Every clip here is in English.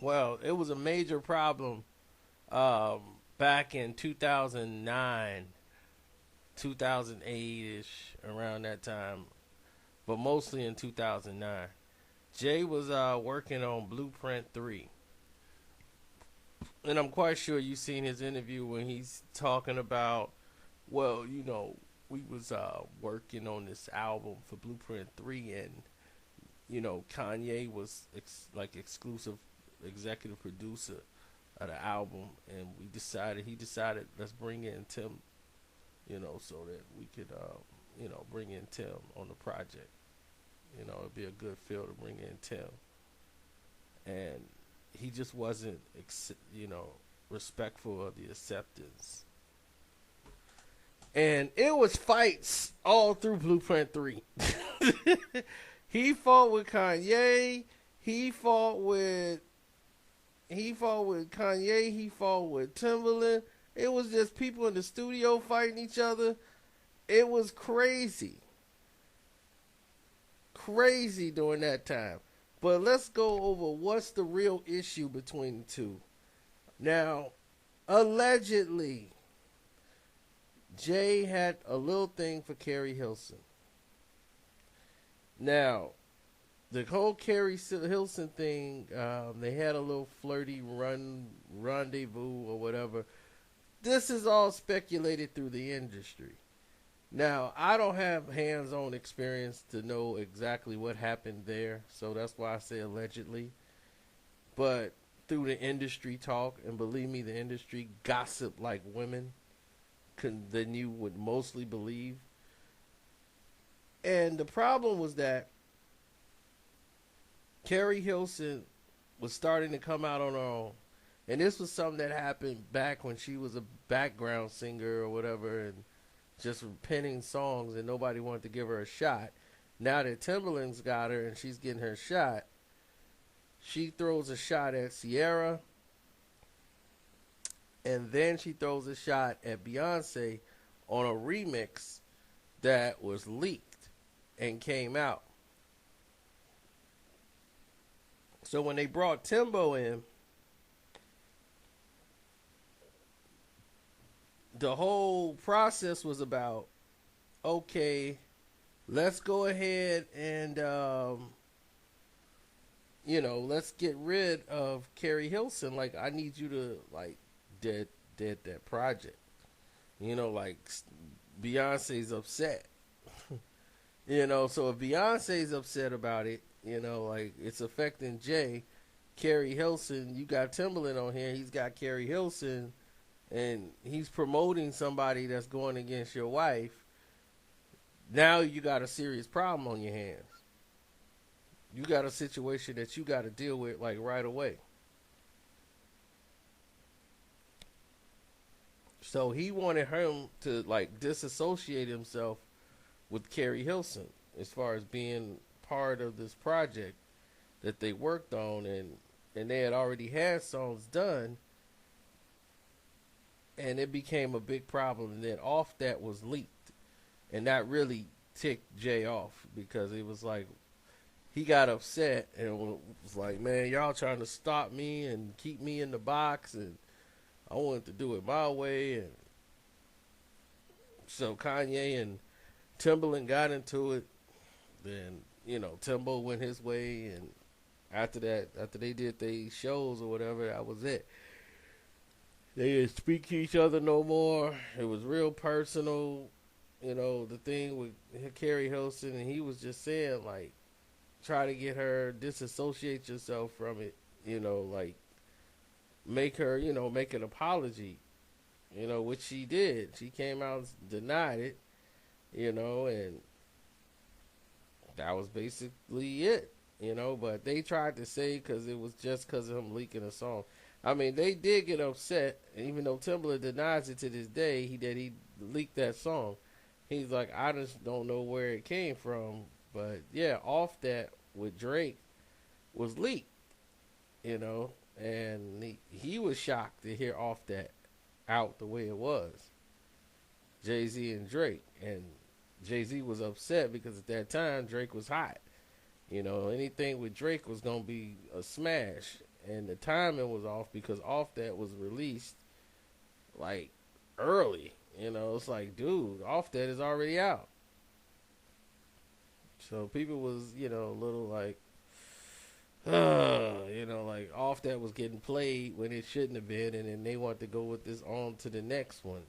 Well, it was a major problem back in 2009, 2008 ish, around that time, but mostly in 2009. Jay was working on Blueprint 3. And I'm quite sure you've seen his interview when he's talking about, well, we was working on this album for Blueprint 3, and Kanye was like exclusive executive producer of the album, and he decided let's bring in Tim, so that we could bring in Tim on the project. It'd be a good feel to bring in Tim, and he just wasn't respectful of the acceptance. And it was fights all through Blueprint 3. He fought with Kanye. He fought with Kanye. He fought with Timbaland. It was just people in the studio fighting each other. It was crazy. Crazy during that time. But let's go over what's the real issue between the two. Now, allegedly, Jay had a little thing for Keri Hilson. Now, the whole Keri Hilson thing, they had a little flirty rendezvous or whatever. This is all speculated through the industry. Now, I don't have hands-on experience to know exactly what happened there, so that's why I say allegedly. But through the industry talk, and believe me, the industry gossip like women than you would mostly believe. And the problem was that Keri Hilson was starting to come out on her own. And this was something that happened back when she was a background singer or whatever, and just penning songs, and nobody wanted to give her a shot. Now that Timbaland's got her and she's getting her shot, she throws a shot at Sierra, and then she throws a shot at Beyonce on a remix that was leaked and came out. So when they brought Timbo in, the whole process was about, okay, let's go ahead and let's get rid of Keri Hilson. Like, I need you to dead that project. Like, Beyonce's upset. So if Beyonce's upset about it, like, it's affecting Jay. Keri Hilson, you got Timbaland on here, he's got Keri Hilson, and he's promoting somebody that's going against your wife. Now you got a serious problem on your hands. You got a situation that you got to deal with like right away. So he wanted him to like disassociate himself with Keri Hilson as far as being part of this project that they worked on, and they had already had songs done, and it became a big problem. And then off that was leaked, and that really ticked Jay off, because it was like he got upset and was like, man, y'all trying to stop me and keep me in the box, and I wanted to do it my way. And so Kanye and Timbaland got into it. Then Timbo went his way, and after they did their shows or whatever, that was it. They didn't speak to each other no more. It was real personal, the thing with Keri Hilson, and he was just saying, like, try to get her, disassociate yourself from it, like, make her, make an apology, which she did. She came out and denied it, and that was basically it, but they tried to say because it was just because of him leaking a song. I mean, they did get upset, even though Timbaland denies it to this day, he leaked that song. He's like, I just don't know where it came from. But, yeah, Off That with Drake was leaked, and he was shocked to hear Off That out the way it was. Jay Z and Drake. And Jay Z was upset because at that time, Drake was hot. Anything with Drake was going to be a smash. and the timing was off because Off That was released like early. It's like, dude, Off That is already out. So people was, a little like, like Off That was getting played when it shouldn't have been, and then they want to go with this on to the next one.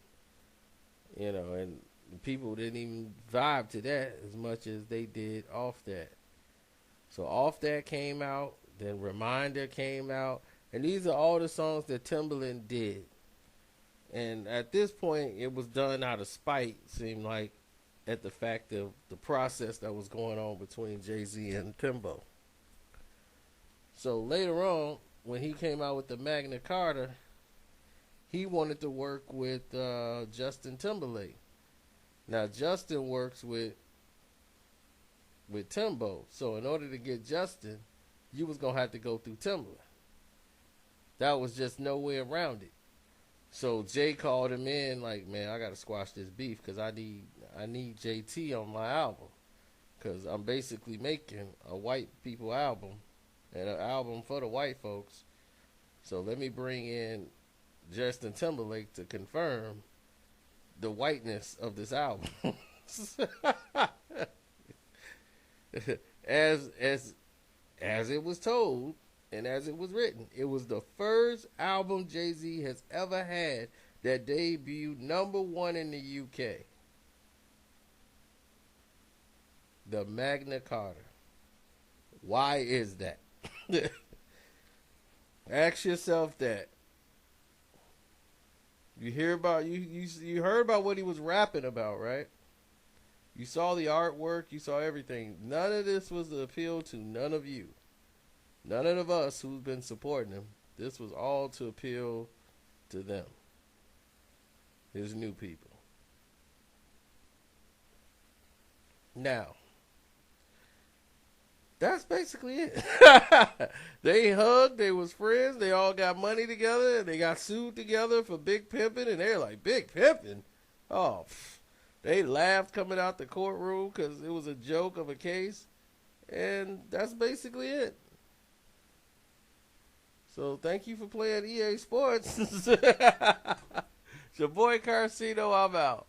And people didn't even vibe to that as much as they did Off That. So Off That came out, then Reminder came out, and these are all the songs that Timbaland did. And at this point, it was done out of spite, seemed like, at the fact of the process that was going on between Jay Z and Timbo. So later on, when he came out with the Magna Carta, he wanted to work with Justin Timberlake. Now Justin works with Timbo, so in order to get Justin, you was gonna have to go through Timberlake. That was just no way around it. So Jay called him in like, man, I gotta squash this beef because I need JT on my album because I'm basically making a white people album and an album for the white folks. So let me bring in Justin Timberlake to confirm the whiteness of this album. as it was told and as it was written, it was the first album Jay-Z has ever had that debuted #1 in the UK. The Magna Carta. Why is that? Ask yourself that. You heard about what he was rapping about, right? You saw the artwork, you saw everything. None of this was to appeal to none of you. None of us who've been supporting him. This was all to appeal to them. His new people. Now, that's basically it. They hugged, they was friends, they all got money together, and they got sued together for big pimping, and they're like, big pimping? Oh, they laughed coming out the courtroom because it was a joke of a case, and that's basically it. So thank you for playing EA Sports. It's your boy Carcino, I'm out.